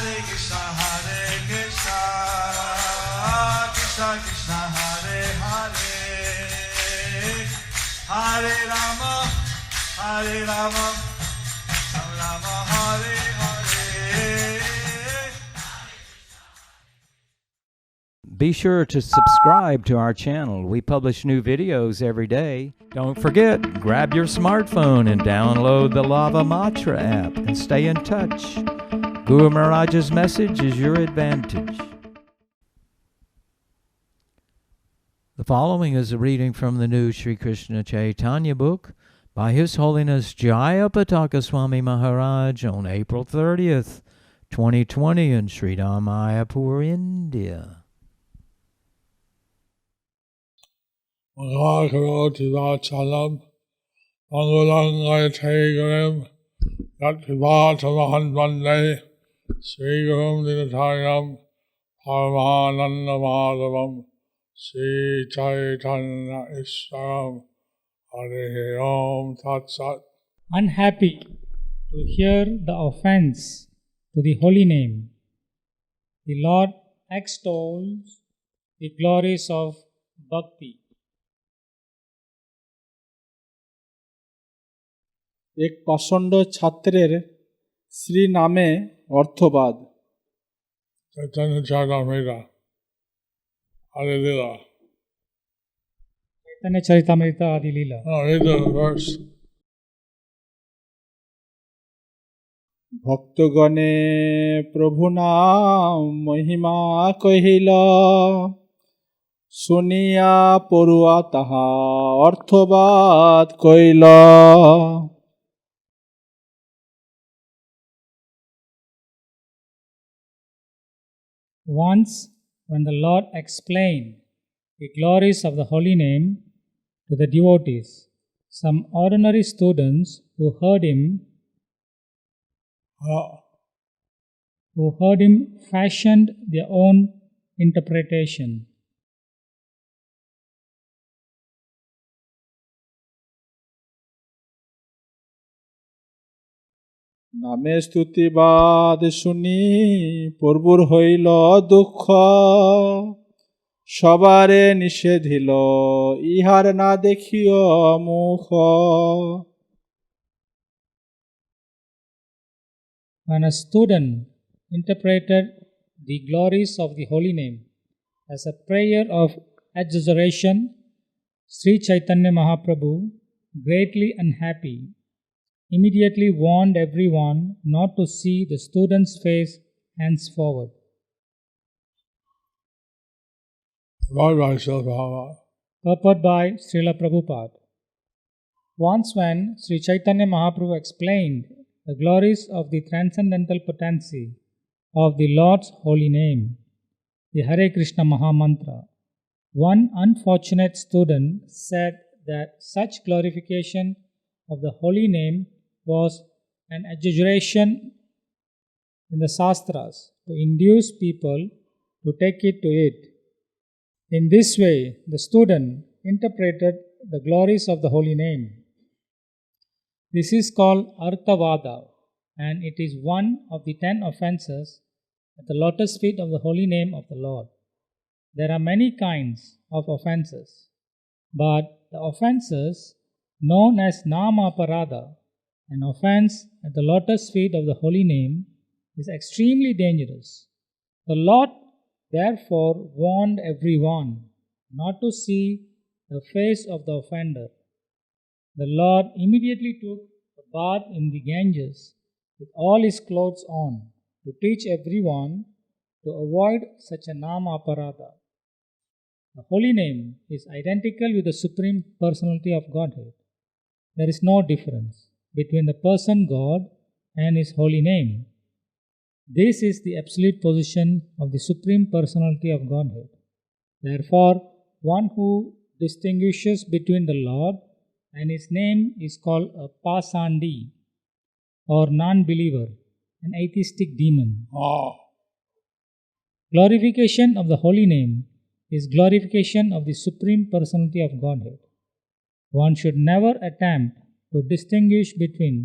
Krishna Krishna Hare Hare Hare Rama Rama Hare Hare. Be sure to subscribe to our channel. We publish new videos every day. Don't forget, grab your smartphone and download the Lava Matra app and stay in touch. Guru Maharaj's message is your advantage. The following is a reading from the new Sri Krishna Chaitanya book by His Holiness Jayapataka Swami Maharaj on April 30th, 2020 in Sridham, Mayapur, India. Chalam, Angulang Tegarim, Yativataman Vande, Sri Gurum Dinatayam, Paramananda Madhavam, Sri Chaitanya Ishwaram, Hare Om Tat Sat. Unhappy to hear the offense to the holy name, the Lord extols the glories of bhakti. এক পাষণ্ড ছাত্রের শ্রী নামে অর্থবাদ। Chaitanya Charitamrita, Hallelujah. Chaitanya Charitamrita Adi Leela. Read the verse. ভক্তগণে প্রভু নাম মহিমা কহিল, শুনিয়া পড়ুয়া তাহা অর্থবাদ কইল। Once, when the Lord explained the glories of the holy name to the devotees, some ordinary students who heard him fashioned their own interpretation. নামে স্তুতিবাদ শুনি প্রভুর হইল দুঃখ, সবারে নিষেধিল ইহার না দেখিও মুখ। When a student interpreted the glories of the holy name as a prayer of exaggeration, Sri Chaitanya Mahaprabhu, greatly unhappy, immediately warned everyone not to see the student's face henceforward. Purport by Srila Prabhupada. Once when Sri Chaitanya Mahaprabhu explained the glories of the transcendental potency of the Lord's holy name, the Hare Krishna Maha Mantra, one unfortunate student said that such glorification of the holy name was an exaggeration in the Shastras to induce people to take it to it. In this way, the student interpreted the glories of the holy name. This is called Arthavada, and it is one of the 10 offenses at the lotus feet of the holy name of the Lord. There are many kinds of offenses, but the offenses known as Nama Parada, an offense at the lotus feet of the holy name, is extremely dangerous. The Lord therefore warned everyone not to see the face of the offender. The Lord immediately took a bath in the Ganges with all his clothes on to teach everyone to avoid such a Nama Parada. The holy name is identical with the Supreme Personality of Godhead. There is no difference between the person God and His holy name. This is the absolute position of the Supreme Personality of Godhead. Therefore, one who distinguishes between the Lord and His name is called a Pasandi, or non-believer, an atheistic demon. Glorification of the holy name is glorification of the Supreme Personality of Godhead. One should never attempt to distinguish between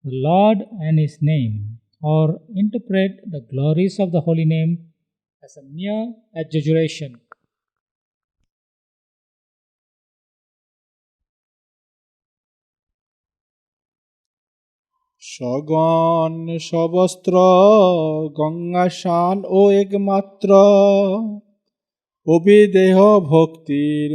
the Lord and His name. or interpret the glories of the holy name as a mere exaggeration. সগণ সবস্ত্র Gangasnan ও একমাত্র অবিদেহ ভক্তির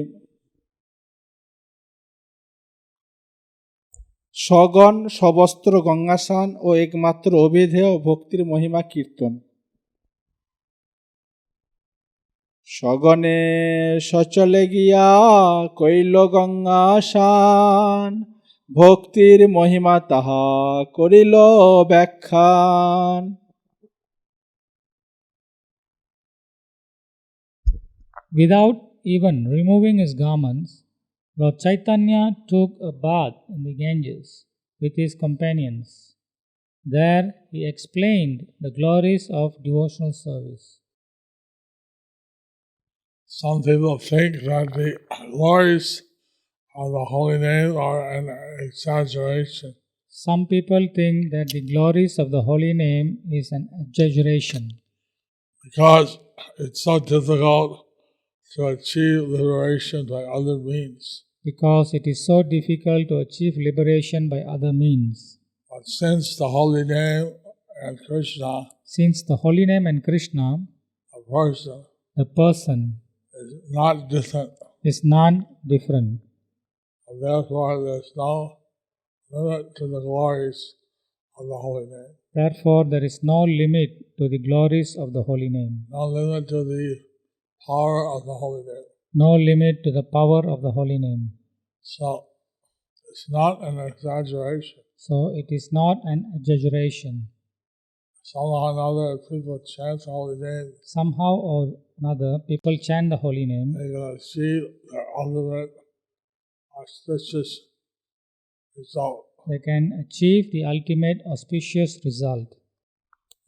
সগণ সবস্ত্র গঙ্গাসান ও একমাত্র অবিধেয় ভক্তির মহিমা কীর্তন সগণে সচলে গিয়া কইল গঙ্গাসান ভক্তির মহিমা তাহা করিল ব্যাখ্যান Without even removing his garments, Lord Chaitanya took a bath in the Ganges with his companions. There he explained the glories of devotional service. Some people think that the glories of the holy name are an exaggeration. Some people think that the glories of the holy name is an exaggeration Because it's so difficult to achieve liberation by other means. because it is so difficult to achieve liberation by other means. But since the holy name and Krishna, Since the holy name and Krishna, a person, the person, is not different, is non-different. and therefore there's no limit to the glories of the holy name, Therefore, there is no limit to the glories of the holy name, no limit to the power of the holy name. no limit to the power of the holy name. So it's not an exaggeration. So, it is not an exaggeration. Somehow or another, if people chant the holy name, Somehow or another, people chant the holy name, they can achieve their ultimate auspicious result. they can achieve the ultimate auspicious result.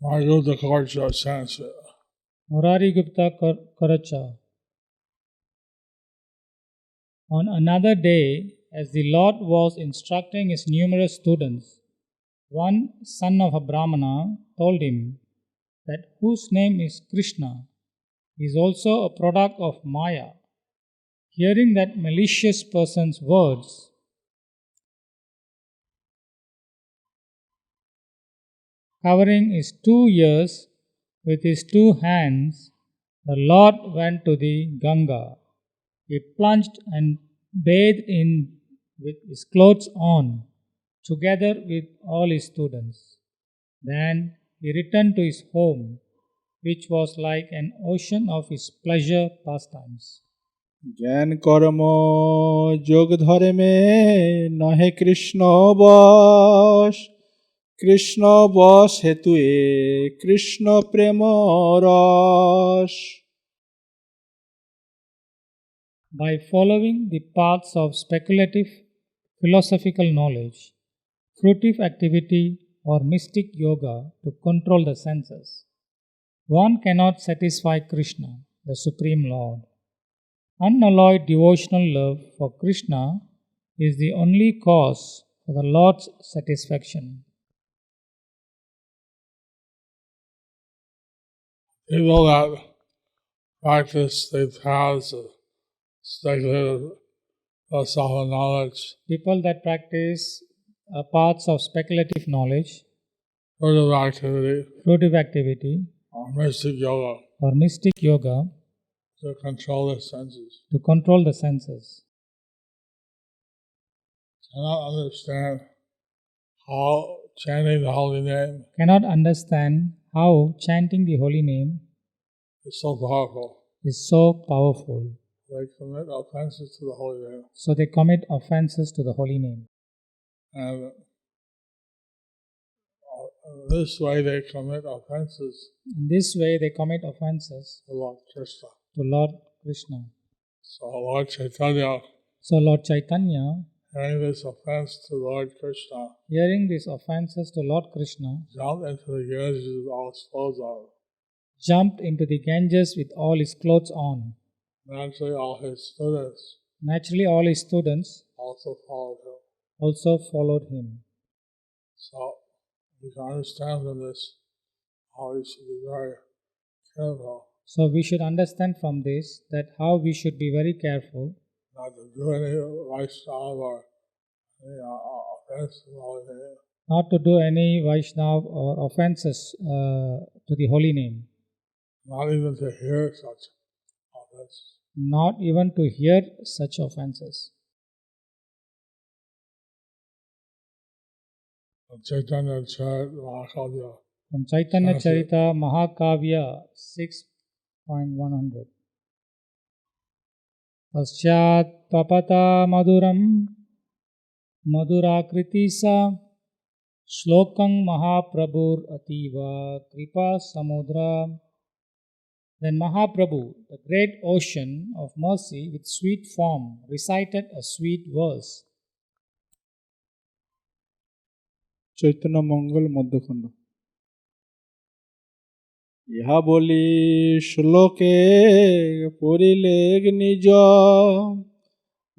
Margota Karcha Sanskrit. Murari Gupta Karacha. On another day, as the Lord was instructing his numerous students, one son of a Brahmana told him that whose name is Krishna is also a product of Maya. Hearing that malicious person's words, covering his 2 ears with his 2 hands, the Lord went to the Ganga. He plunged and bathed in with his clothes on, together with all his students. Then he returned to his home, which was like an ocean of his pleasure pastimes. জ্ঞান কর্ম যোগ ধর্মে নহে কৃষ্ণ বশ কৃষ্ণ বশ হেতু এ কৃষ্ণ প্রেম রস By following the paths of speculative philosophical knowledge, fruitive activity, or mystic yoga to control the senses, one cannot satisfy Krishna, the Supreme Lord. Unalloyed devotional love for Krishna is the only cause for the Lord's satisfaction. People that practice the paths of speculative philosophical knowledge, People that practice paths of speculative knowledge, furtive activity, fruitive activity, or mystic yoga or mystic yoga to control the senses to control the senses cannot understand how chanting the holy name cannot understand how chanting the holy name is so powerful. is so powerful. They commit offenses to the holy name. So they commit offenses to the holy name. And this way they commit offenses In this way, they commit offenses to Lord Krishna. to Lord Krishna. So Lord Chaitanya, So Lord Chaitanya, hearing this offense to Lord Krishna, hearing these offenses to Lord Krishna, jumped into the Ganges with all his clothes on. jumped into the Ganges with all his clothes on. Naturally, all his students Naturally, all his students also followed him. also followed him. So we can understand from this how we should be very careful So we should understand from this that how we should be very careful not to do any Vaishnava or any offense to the holy name. not to do any Vaishnav or offenses to the holy name, Not even to hear such offenses. not even to hear such offenses. Chaitanya Charit Mahakavya From Chaitanya Sanskrit. Charita Mahakavya 6.100. Paschat papata maduram madurakriti sa shlokang mahaprabhur ativa kripa samudra. Then Mahaprabhu, the great ocean of mercy with sweet form, recited a sweet verse. Chaitanya মঙ্গল মধ্যখণ্ড ইহা বলি শ্লোকে পড়িলে নিজ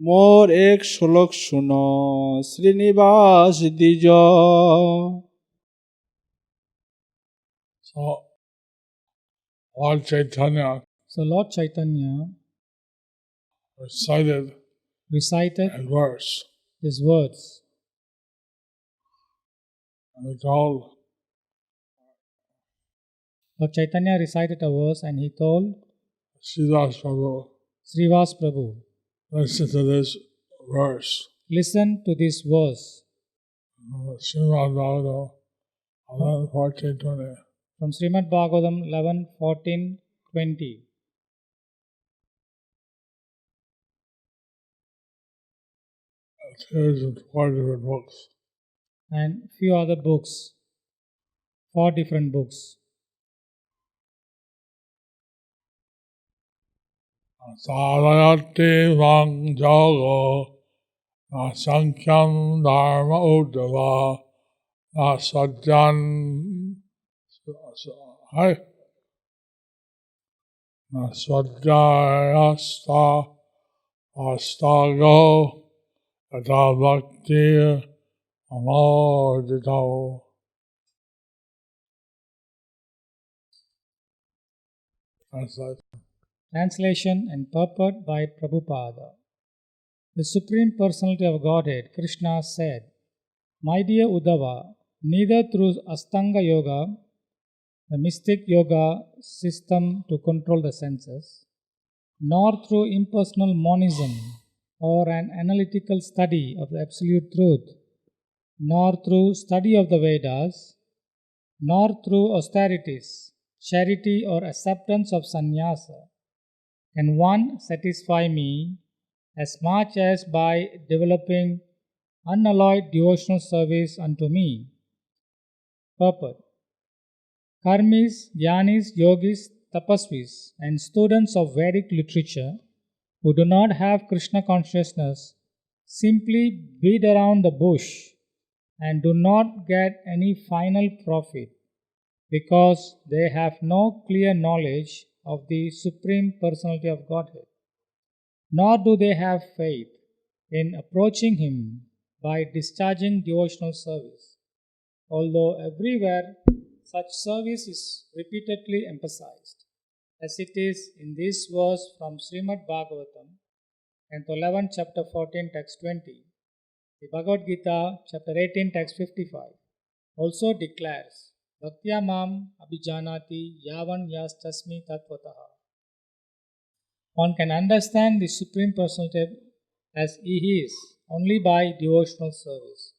মোর এক শ্লোক শুন শ্রীনিবাস দ্বিজ So, Lord Chaitanya So Lord Chaitanya recited recited a verse, these words, and he told Lord Chaitanya recited a verse and he told Sridhar Prabhu, Srivas Prabhu, listen to this verse. listen to this verse Srimad Bhagavatam 11:14-20. from Srimad Bhagavatam 11:14-20. It appears in 4 different books. And few other books, 4 different books. Sadayati Vang Jogo Na Sankyam Dharma Uddhava Na Sajjan Na Sajjayasta Astago Yata Bhakti Amodito. Translation and purport by Prabhupada. The Supreme Personality of Godhead, Krishna, said, My dear Uddhava, neither through Astanga Yoga, the mystic yoga system to control the senses, nor through impersonal monism or an analytical study of the absolute truth, nor through study of the Vedas, nor through austerities, charity or acceptance of sannyasa, can one satisfy me as much as by developing unalloyed devotional service unto me. Purport. Karmis, Jnanis, Yogis, Tapasvis, and students of Vedic literature who do not have Krishna consciousness simply beat around the bush and do not get any final profit because they have no clear knowledge of the Supreme Personality of Godhead, nor do they have faith in approaching Him by discharging devotional service, although everywhere such service is repeatedly emphasized, as it is in this verse from Srimad Bhagavatam, Canto 11, Chapter 14, Text 20. The Bhagavad Gita, Chapter 18, Text 55, also declares, Bhaktya mam abhijanati yavan yastasmi tatvataha. One can understand the Supreme Personality as He is only by devotional service.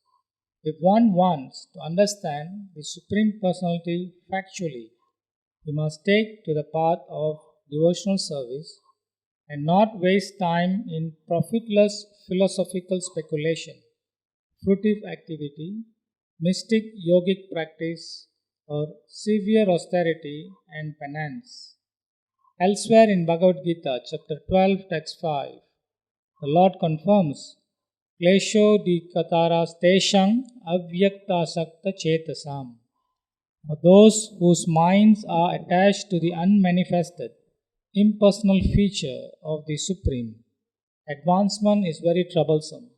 If one wants to understand the Supreme Personality factually, he must take to the path of devotional service and not waste time in profitless philosophical speculation, fruitive activity, mystic yogic practice, or severe austerity and penance. Elsewhere in Bhagavad Gita, chapter 12, text 5, the Lord confirms, Klesho di kataras teshang avyakta sakta chetasam. For those whose minds are attached to the unmanifested, impersonal feature of the Supreme, advancement is very troublesome.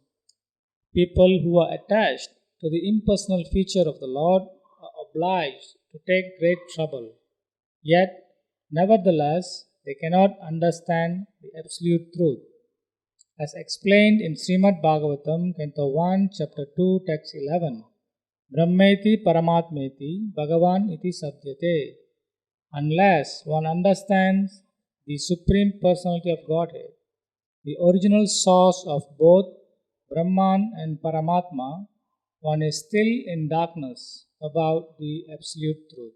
People who are attached to the impersonal feature of the Lord obliged to take great trouble. Yet, nevertheless, they cannot understand the absolute truth. As explained in Srimad Bhagavatam, Canto 1, Chapter 2, Text 11, Brahmeti Paramatmeti Bhagavan iti sabdyate. Unless one understands the Supreme Personality of Godhead, the original source of both Brahman and Paramatma, one is still in darkness about the absolute truth.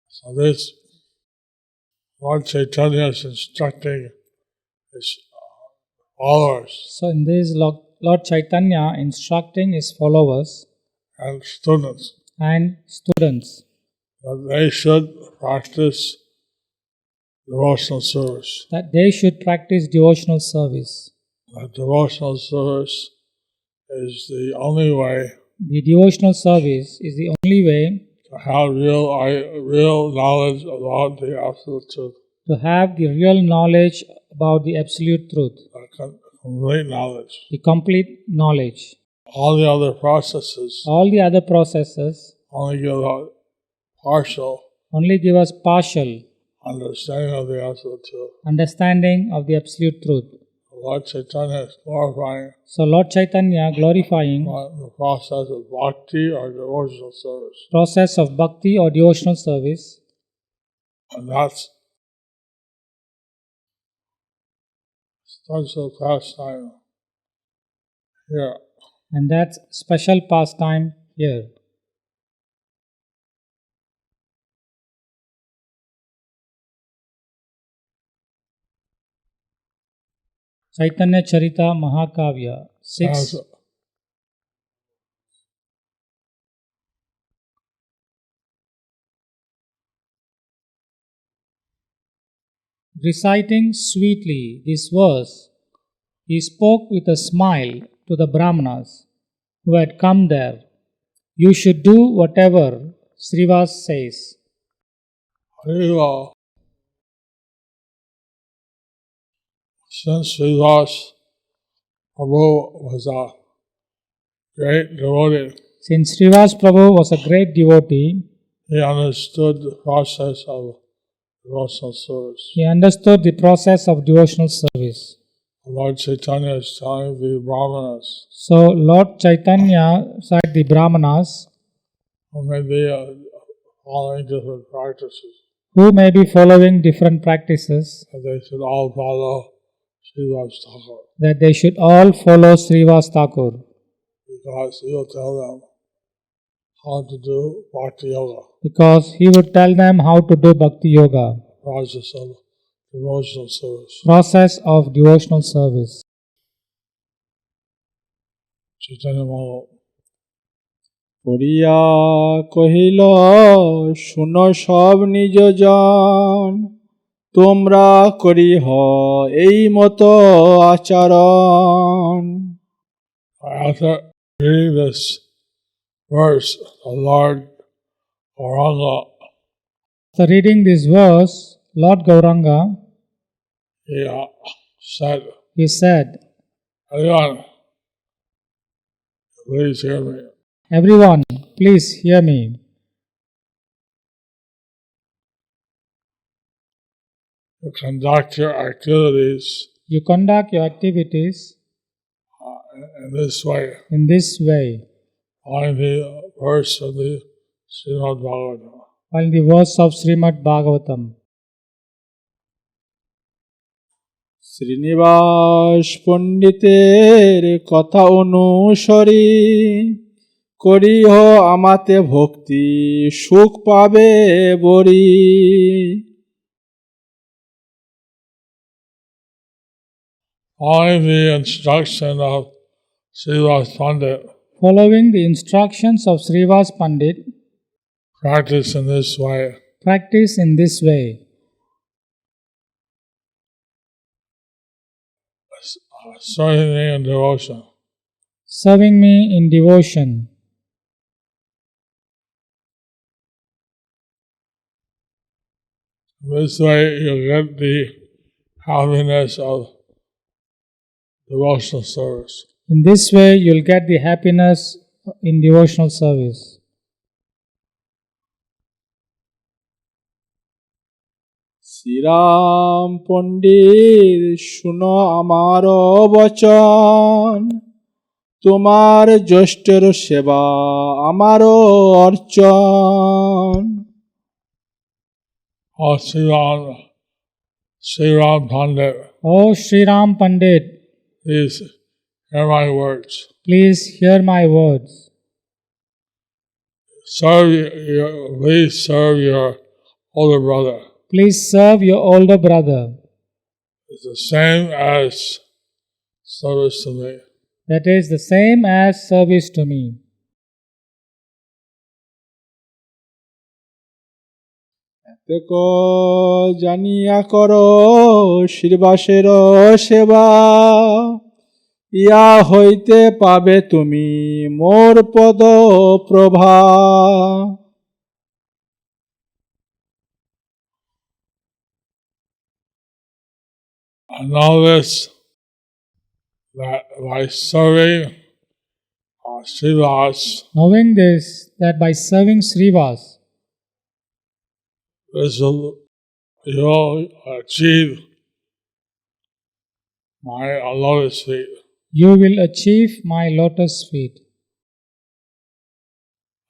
So this Lord Chaitanya is instructing his followers So, in this, Lord Chaitanya instructing his followers and students and students that they should practice devotional service. that they should practice devotional service. That devotional service is the only way The devotional service is the only way to have real knowledge about the absolute truth, to have the real knowledge about the absolute truth, complete knowledge. the complete knowledge. All the other processes All the other processes only give a partial only give us partial understanding of the absolute truth. understanding of the absolute truth. Lord Chaitanya is glorifying So Lord Chaitanya glorifying the process of bhakti or devotional service. process of bhakti or devotional service, And that's special pastime here. and that's special pastime here. Chaitanya Charita Mahakavya 6. As Reciting sweetly this verse, he spoke with a smile to the Brahmanas who had come there. You should do whatever Srivas says. Since Srivas Prabhu was a great devotee, Since Srivas Prabhu was a great devotee, he understood the process of devotional service. he understood the process of devotional service. Lord Chaitanya is telling the Brahmanas So Lord Chaitanya said the Brahmanas who may be following different practices, who may be following different practices that they should all follow Srivas Thakur, that they should all follow Srivas Thakur because he will tell them how to do bhakti yoga, because he would tell them how to do Bhakti Yoga, process of devotional service. process of devotional service. Chaitanya Mahaprabhu পড়িয়া কহিল শুনো সব নিজ জন তোমরা করিহ এই মতো আচরণ। After reading this verse, the Lord Gauranga, After reading this verse, Lord Gauranga, he said, he said, Everyone, please hear me. Everyone, please hear me. You conduct your activities You conduct your activities in this way, in this way, following the verse of the Srimad Bhagavatam. while in the verse of Srimad Bhagavatam. Srinivas পণ্ডিতের কথা অনুসরি করিহ আমাতে ভক্তি সুখ পাবে বরি। Following the instruction of Srivas Pandit, Following the instructions of Srivas Pandit, practice in this way. practice in this way. Serving me in devotion. Serving me in devotion. This way you get the happiness of devotional service. In this way, you'll get the happiness in devotional service. Shriram পণ্ডিত শুনো আমার বচন, তোমার জ্যেষ্ঠের সেবা আমারও অর্চন। Oh, Sri Ram Pandit, Oh Sri Ram Pandit, please hear my words. please hear my words. Please serve your older brother. Please serve your older brother. It's the same as service to me. That is the same as service to me. এতেক জানিয়া কর শ্রীবাসের সেবা, ইয়া হইতে পাবে তুমি মোর পদ প্রভা। I know this, that by serving Srivas, Knowing this, that by serving Srivas, you'll achieve my lotus feet. you will achieve my lotus feet,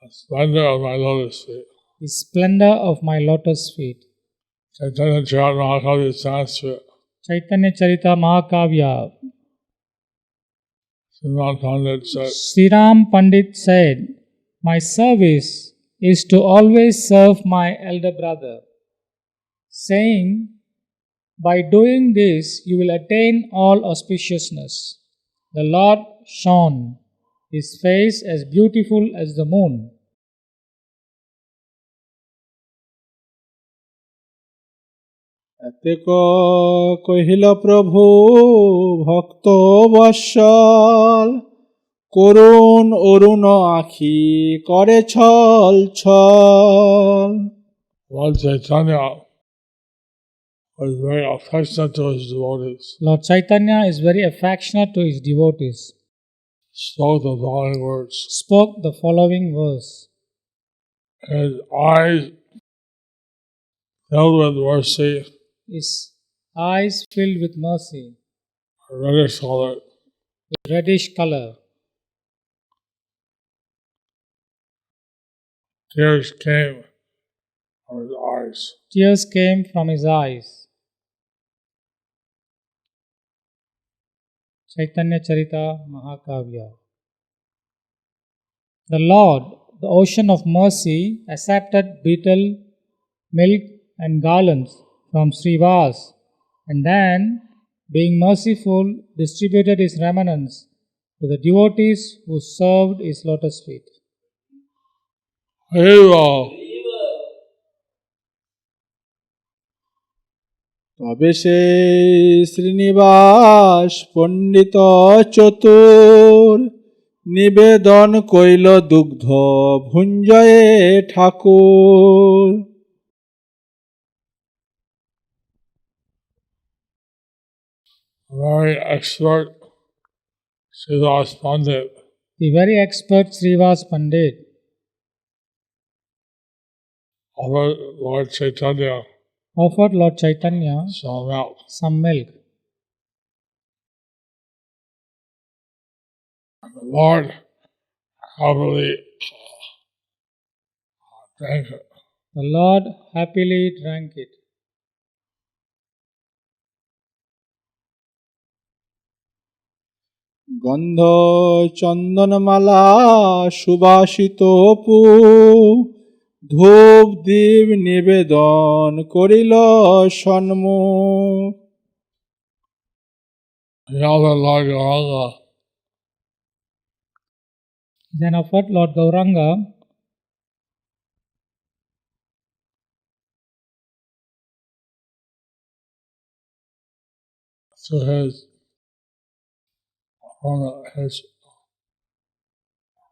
The splendor of my lotus feet. the splendor of my lotus feet. Chaitanya Charitamrita Sanskrit. Chaitanya Charita Mahakavya. Sriman Pandit said, Sri Ram Pandit said, my service is to always serve my elder brother, saying, by doing this you will attain all auspiciousness. The Lord shone, his face as beautiful as the moon. এতেক কহিল প্রভু ভক্ত বৎসল, করুণ অরুণ আখি করে ছল ছল। Lord Chaitanya was very affectionate to his devotees. Lord Chaitanya is very affectionate to his devotees. Spoke the following words. Spoke the following verse. His eyes filled with mercy, His eyes filled with mercy, reddish color, reddish color. tears came from his eyes. Tears came from his eyes. Chaitanya Charita Mahakavya. The Lord, the ocean of mercy, accepted betel, milk and garlands from Srivas, and then, being merciful, distributed his remnants to the devotees who served his lotus feet. Hero, তবে সে শ্রীনিবাস পণ্ডিত চতুর, নিবেদন কইল দুগ্ধ ভুঞ্জয়ে ঠাকুর। very expert Srivas Pandit, The very expert Srivas Pandit offered Lord Chaitanya offered Lord Chaitanya some milk. some milk. The Lord happily drank it. The Lord happily drank it. গন্ধ চন্দনমালা সুবাসিত পু, ধূপ দীপ নিবেদন করিল সন্মুখ। He offered Lord Gauranga Then offered Lord Gauranga to his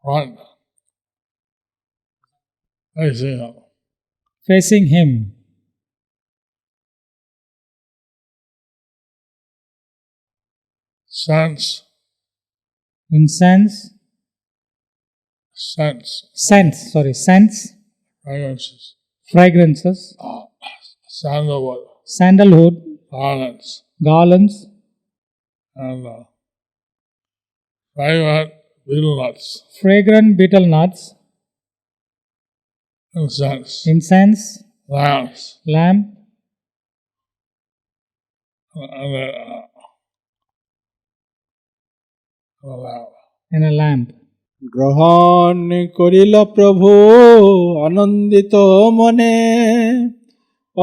front, facing him. facing him. Sense, Incense, scents, scents, fragrances, fragrances, sandalwood, sandalwood, garlands, garlands, and fragrant betel nuts, fragrant betel nuts, incense, lamps, and a lamp. and a lamp. গ্রহণ করিল প্রভু আনন্দিত মনে,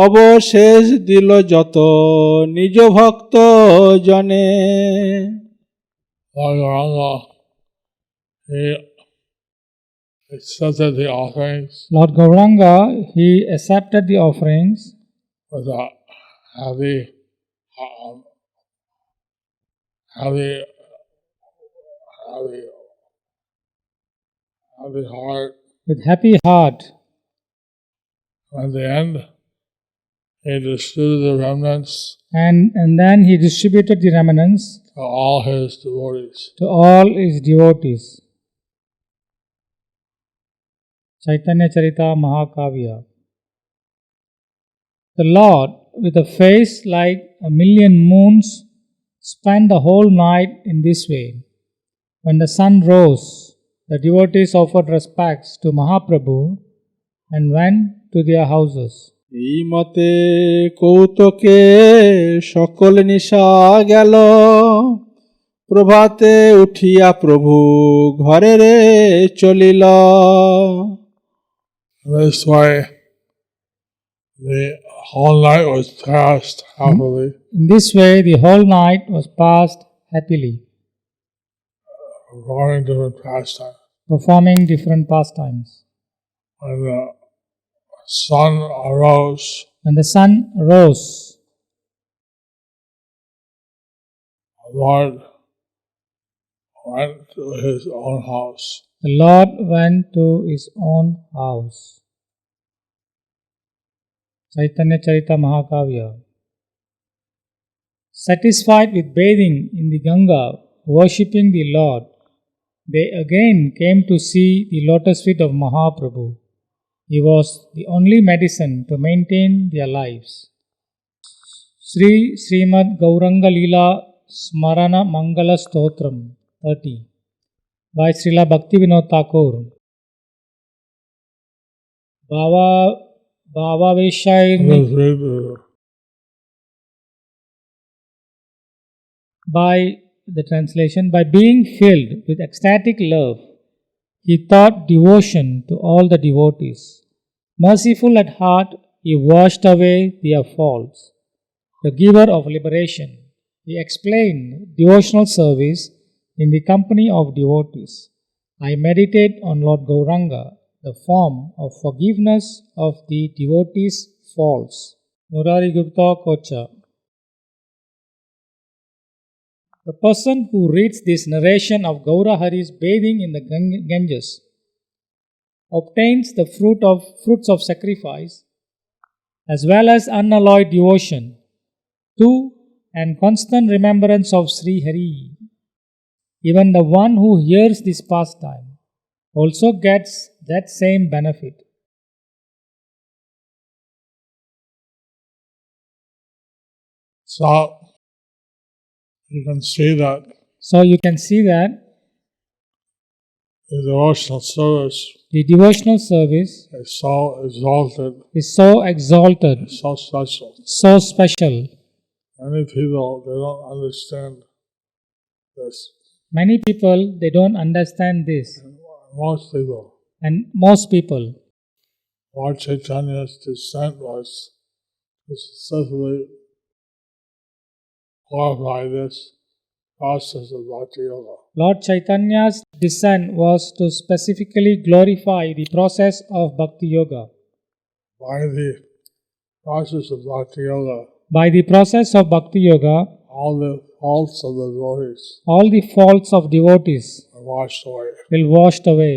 অবশেষ দিল যত নিজ ভক্ত জনে। Lord Gauranga, he accepted the offerings Lord Gauranga, he accepted the offerings with a heavy, heavy, heavy, heavy heart. with happy heart. At the end, he distributed the remnants And then he distributed the remnants to all his devotees. to all his devotees. Chaitanya Charita Mahakavya. The Lord, with a face like a million moons, spent the whole night in this way. When the sun rose, the devotees offered respects to Mahaprabhu and went to their houses. এই মতে কৌতুকে সকল নিশা গেল, প্রভাতে উঠিয়া প্রভু ঘরে রে চলিল। This way, the whole night was passed happily, In this way, the whole night was passed happily, performing different pastimes. performing different pastimes. When the sun arose, When the sun rose, the Lord went to his own house. the Lord went to his own house. Chaitanya Charita Mahakavya. Satisfied with bathing in the Ganga, worshipping the Lord, they again came to see the lotus feet of Mahaprabhu. He was the only medicine to maintain their lives. Sri Srimad Gauranga Leela Smarana Mangala Stotram 30 by Srila Bhaktivinoda Thakur. Bhava Veshai Let's read the by the translation, by being filled with ecstatic love, he taught devotion to all the devotees. Merciful at heart, he washed away their faults. The giver of liberation, he explained devotional service in the company of devotees. I meditate on Lord Gauranga, the form of forgiveness of the devotees' faults. Murari Gupta Kocha. The person who reads this narration of Gaura Hari's bathing in the Ganges obtains the fruits of sacrifice as well as unalloyed devotion to and constant remembrance of Sri Hari. Even the one who hears this pastime also gets that same benefit. So you can see that So you can see that the devotional service the devotional service is so exalted, is so exalted, so special. so special. Many people, they don't understand this. Many people, they don't understand this. Most people, And most people, Lord Chaitanya's descent was to successfully glorify this process of Bhakti Yoga. Lord Chaitanya's descent was to specifically glorify the process of Bhakti Yoga. By the process of Bhakti Yoga, By the process of Bhakti Yoga, all the faults of the devotees all the faults of devotees are washed away. will washed away.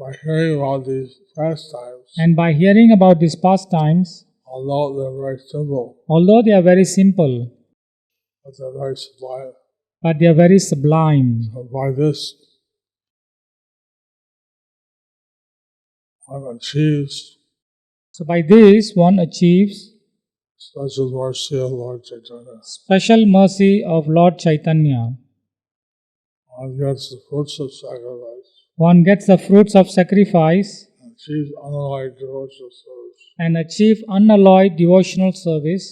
By hearing about these pastimes, And by hearing about these pastimes, although they're very simple, although they are very simple, but they're very sublime. but they are very sublime. So by this one achieves So by this one achieves special mercy of Lord Chaitanya. special mercy of Lord Chaitanya. One gets the fruits of sacrifice, One gets the fruits of sacrifice achieves unalloyed devotional service. and achieve unalloyed devotional service.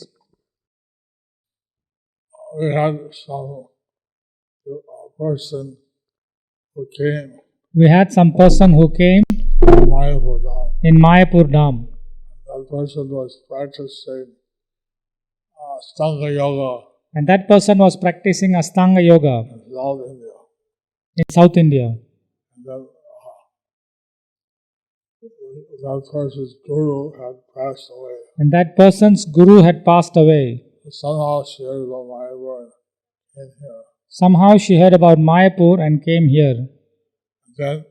We had some person who came We had some person who came from Mayapur Dham. in Mayapur Dham. That person was practicing Stanga Yoga And that person was practicing Astanga Yoga in South India. in South India. And then that person's guru had passed away. And that person's guru had passed away. Somehow she heard about Mayapur and came here. Somehow she heard about Mayapur and came here. Then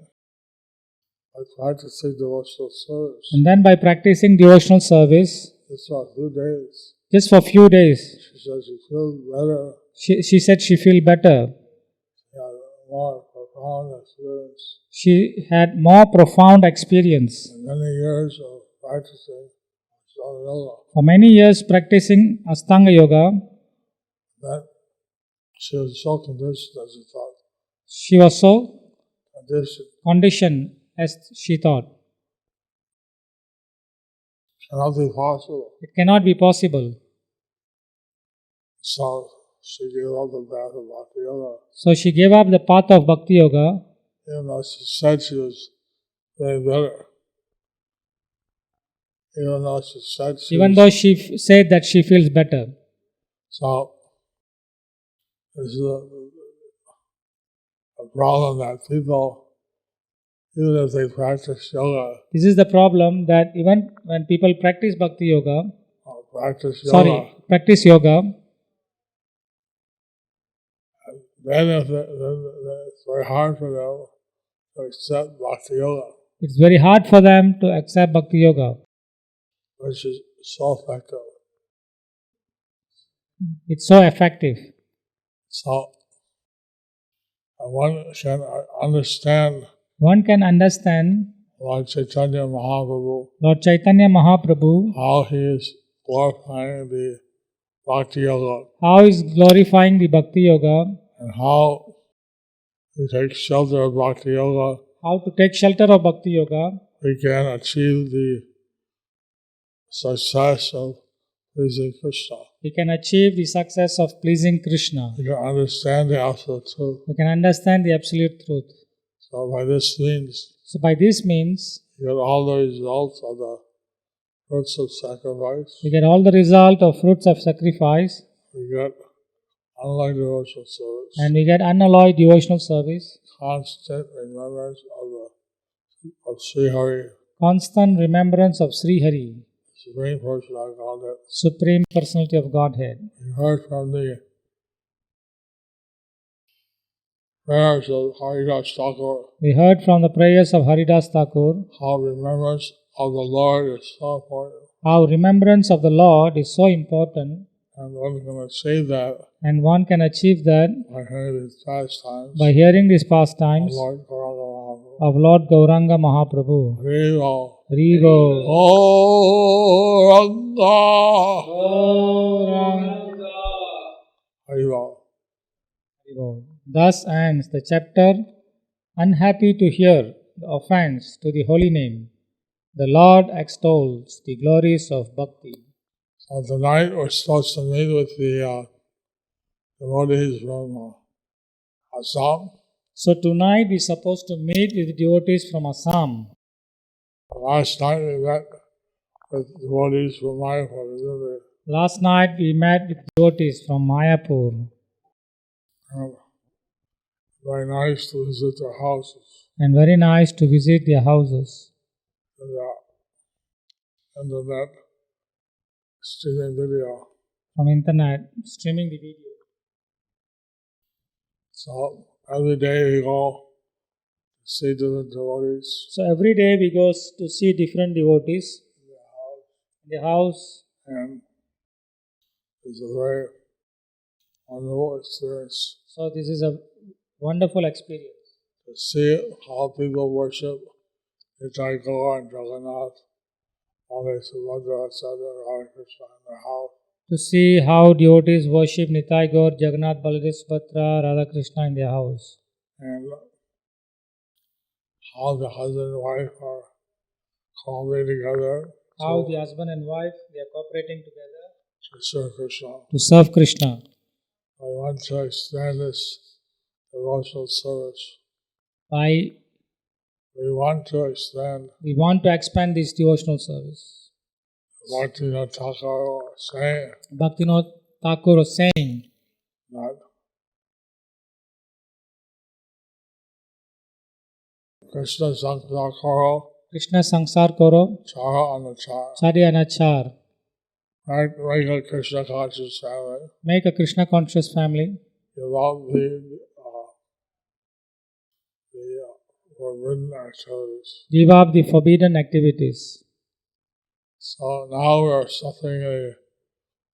I practicing devotional service. And then by practicing devotional service, This was 2 days. just for few days, She said she feels better. she said she feel better. She had more profound experience. She had more profound experience. And many years of practicing Ashtanga Yoga. For many years practicing Astanga Yoga, Then she was so conditioned that she thought, she was so conditioned conditioned as she thought. cannot be possible. It cannot be possible. So she gave up the path of Bhakti Yoga. So she gave up the path of Bhakti Yoga, Even though she said she was getting better. Even though she said she even was, though she said that she feels better. So this is a problem that people, even if they practice yoga, This is the problem that even when people practice Bhakti Yoga, or practice yoga, practice yoga, then it's very hard for them to accept Bhakti Yoga, it's very hard for them to accept Bhakti Yoga. which is so effective. It's so effective. So one can understand One can understand Lord Chaitanya Mahaprabhu, Lord Chaitanya Mahaprabhu, how he is glorifying the Bhakti Yoga, how is glorifying the Bhakti Yoga, and how he takes shelter of Bhakti Yoga. how to take shelter of Bhakti Yoga, We can achieve the success of pleasing Krishna. we can achieve the success of pleasing Krishna. We can understand the absolute truth. We can understand the absolute truth. So by this means, So by this means, you get all the results of the fruits of sacrifice. we get all the result of fruits of sacrifice, We get unlike devotional service, and we get unalloyed devotional service, constant remembrance of Sri Hari, constant remembrance of Sri Hari, Supreme Person of Godhead. Supreme Personality of Godhead. We heard from the prayers of Haridas Thakur We heard from the prayers of Haridas Thakur how remembrance of the Lord is so important, how remembrance of the Lord is so important, and one can achieve that and one can achieve that by hearing these pastimes by hearing these of pastimes Lord Gauranga Mahaprabhu. of Lord Gauranga Mahaprabhu. Haribo. Haribo. Gauranga. Haribo. Haribo. Thus ends the chapter, unhappy to hear the offense to the holy name. The Lord extols the glories of bhakti. So tonight we're supposed to meet with the devotees from Assam. So tonight we're supposed to meet with the devotees from Assam. Last night we met with devotees from Mayapur. Isn't it? Last night we met with devotees from Mayapur. Very nice to visit their houses. And very nice to visit their houses. And that streaming video. From internet, streaming the video. So every day we go to see different devotees So every day we go to see different devotees in the house, and it's a very wonderful experience so this is a wonderful experience to see how people worship Nitai Gaur and Jagannath, all these Subhadra, etc., Hare Krishna in their house. To see how devotees worship Nitai Gaur, Jagannath, Baladev, Subhadra, Radha Krishna in their house. And how the husband and wife are cooperating together How the husband and wife, they are cooperating together to serve Krishna. to serve Krishna. I want to extend this devotional service. We We want to extend want to expand this devotional service. Bhaktivinoda Thakur saying Bhaktivinoda Thakur was saying that Krishna Sankar Karo Krishna Sangsar Koro, Chara Anachar. Charya Anachar. Make a Krishna conscious family. Make a Krishna conscious family. You love the forbidden activities. Give up the forbidden activities. So now we are suffering a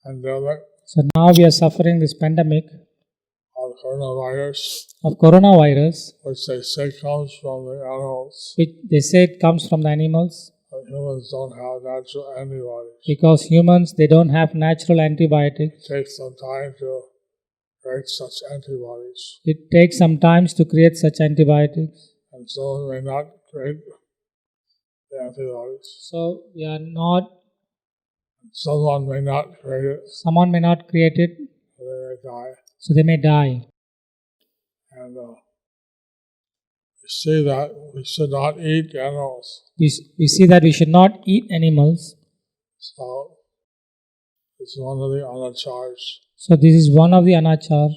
pandemic So now we are suffering this pandemic of coronavirus, of coronavirus, which they say comes from the animals. which they say it comes from the animals, But humans don't have natural antibodies. because humans, they don't have natural antibiotics. It takes some time to create such antibodies. It takes some time to create such antibiotics. And someone may not create the antibodies. So we are not, Someone may not create it, someone may not create it, and they may die. so they may die. And we see that we should not eat animals. We see that we should not eat animals. So it's one of the anachars, So this is one of the anachar,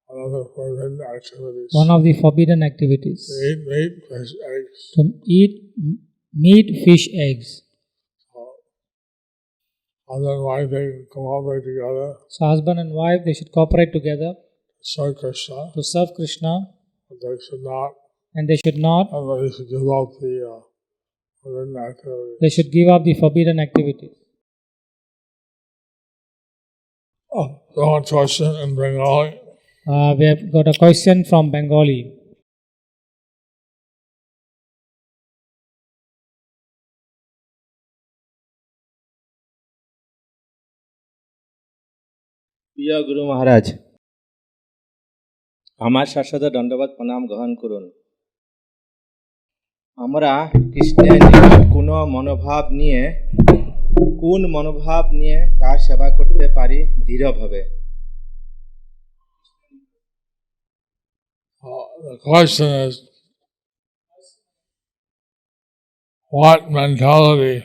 one of the forbidden activities. one of the forbidden activities. To eat meat, fish, eggs. To eat meat, fish, eggs. Husband and wife, they can cooperate together So husband and wife, they should cooperate together to serve Krishna, to serve Krishna, but they should not, and they should not, and they should give up the forbidden activities. they should give up the forbidden activities. So one question in Bengali. We have got a question from Bengali. প্রিয় গুরু মহারাজ, আমার শাশ্বত দণ্ডবাদ প্রণাম গ্রহণ করুন। আমরা কৃষ্ণের কোন মনোভাব নিয়ে তার সেবা করতে পারি দৃঢ়ভাবে? The question is, what mentality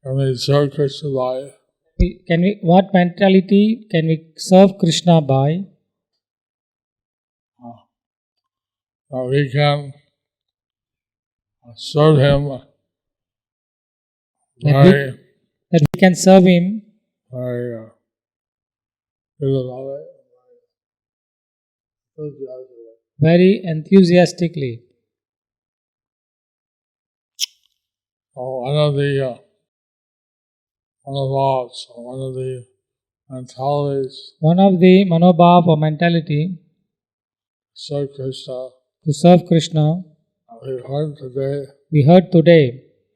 can we serve Krishna by? What mentality can we serve Krishna by? We can serve Him That we can serve Him very enthusiastically. One of the mentalities One of the manobhav or mentality serve Krishna. to serve Krishna, We heard today we heard today,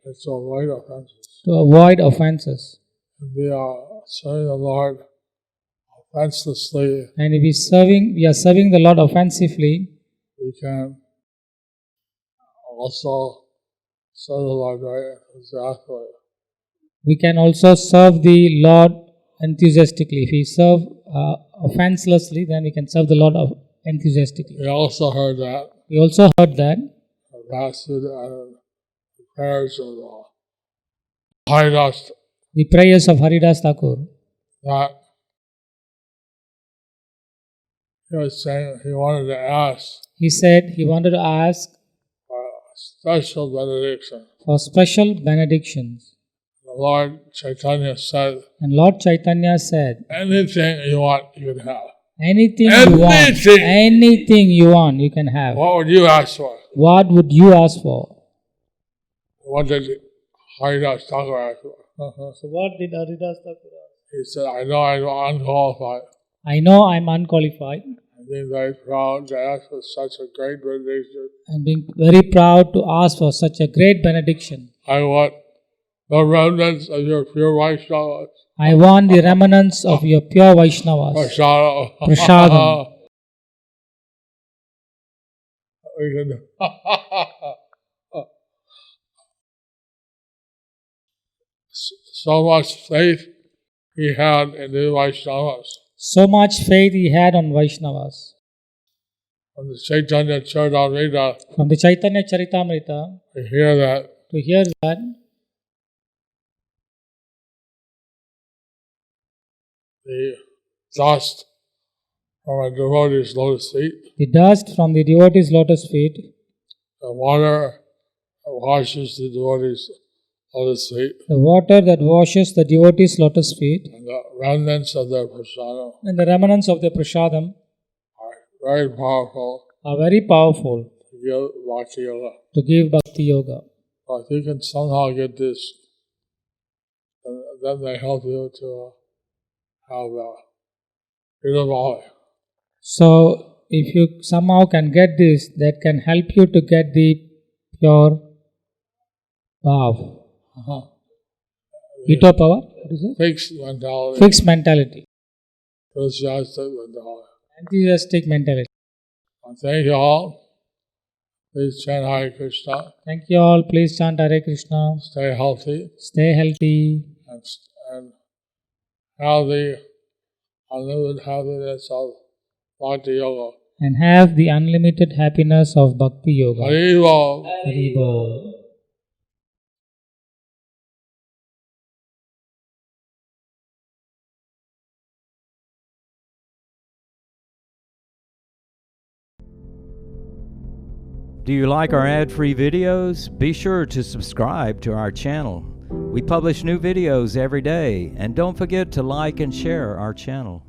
is to avoid offenses. to avoid offenses. If we are serving the Lord offenselessly, And if we are serving the Lord offensively, we can also serve the Lord very enthusiastically. we can also serve the Lord enthusiastically. If we serve offenselessly, then we can serve the Lord enthusiastically. We also heard that We also heard that passage and the prayers of Haridas, the prayers of Haridas Thakur, that he was saying he wanted to ask he said he wanted to ask for a special benediction. for special benedictions. The Lord Chaitanya said, And Lord Chaitanya said, anything you want, you can have. anything you want, Anything. anything you want, you can have. What would you ask for? What would you ask for? What did Haridas Thakur ask for? So what did Haridas Thakur ask? He said, I know I'm unqualified. I know I'm unqualified. I and being very proud to ask for such a great benediction. and being very proud to ask for such a great benediction. I want the remnants of your pure Vaishnavas. I want the remnants of your pure Vaishnavas. Prashadam. Prashadam. We can so much faith he had in the Vaishnavas. So much faith he had on Vaishnavas. From the Chaitanya Charitamrita, From the Chaitanya Charitamrita, we hear that to hear that the dust from a devotee's lotus feet, the dust from the devotee's lotus feet, the water that washes the devotee's lotus feet, the water that washes the devotee's lotus feet, and the remnants of their prasadam and the remnants of the prasadam are very powerful are very powerful to give Bhakti Yoga. to give Bhakti Yoga. If you can somehow get this, then they help you to have a Ridavali. So, if you somehow can get this, that can help you to get the pure bhav. Ito power? What is it? Fixed mentality, Fixed mentality. enthusiastic mentality. Enthusiastic mentality. Thank you all. Please chant Hare Krishna. Thank you all. Please chant Hare Krishna. Stay healthy Stay healthy. and have the unlimited happiness of Bhakti Yoga. And have the unlimited happiness of Bhakti Yoga. Haribo. Hari Bol. Do you like our ad-free videos? Be sure to subscribe to our channel. We publish new videos every day, and don't forget to like and share our channel.